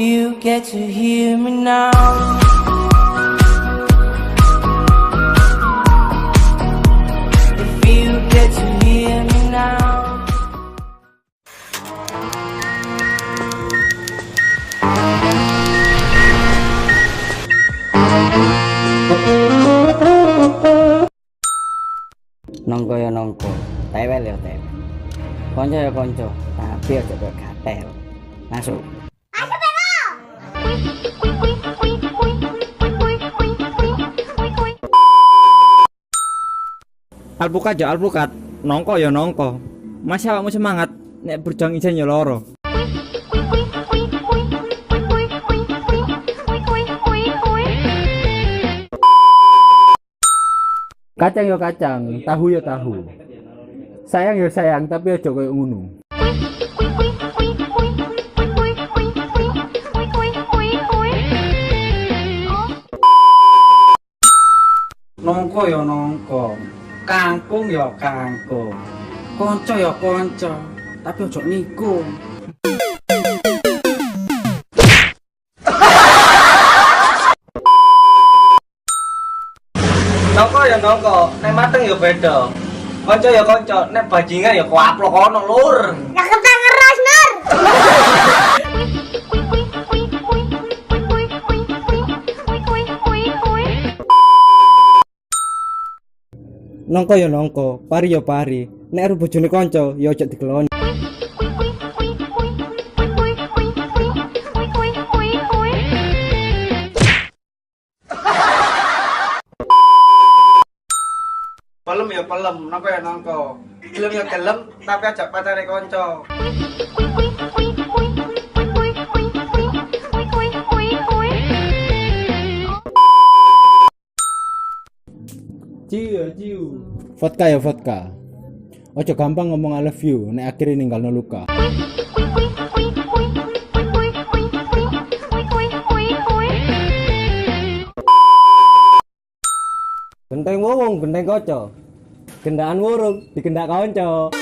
you get to hear me now. If you get to hear me now. Nongko ya nongko, tewel ya tewel, konco ya konco, tapi aja kok gatel. Masuk. Alpukat ya alpukat, nongko ya nongko. Masih awakmu semangat, nek berjuang ijen ya loro. Kacang ya kacang, tahu ya tahu. Sayang ya sayang, tapi aja koyo ngono. Nongko ya nongko, kangkung ya kangkung, konco ya konco, tapi ojo nikung. Nongko ya nongko, nek mateng ya beda. Konco ya konco, nek bajingan ya kuaplok ono lur. Ya kentang ngeras, Nur. Nongko ya nongko, pari ya pari, nek aru bojone konco ya ojo dikeloni. Pelem ya pelem, nongko ya nongko. Gelem ya gelem, tapi ajak pacare konco. Ciu. Vodka ya vodka. Ojo gampang ngomong I love you, nek akhirnya ninggalno luka. Genteng wong, genteng koco. Gendaan wurung, digendak konco.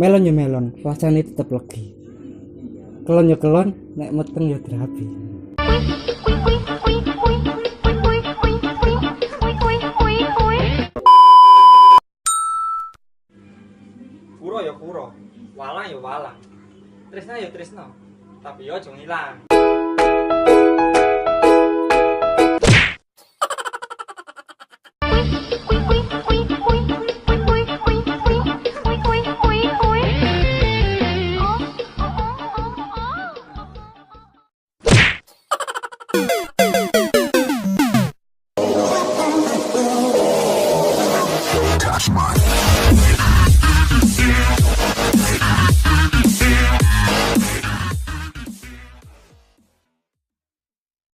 Melon ya melon, rasanya tetep legi. Kelon ya kelon, nek meteng ya dirabi. Puro ya puro, walang ya walang. Tresna ya tresna, tapi yo aja ngilang. Touch my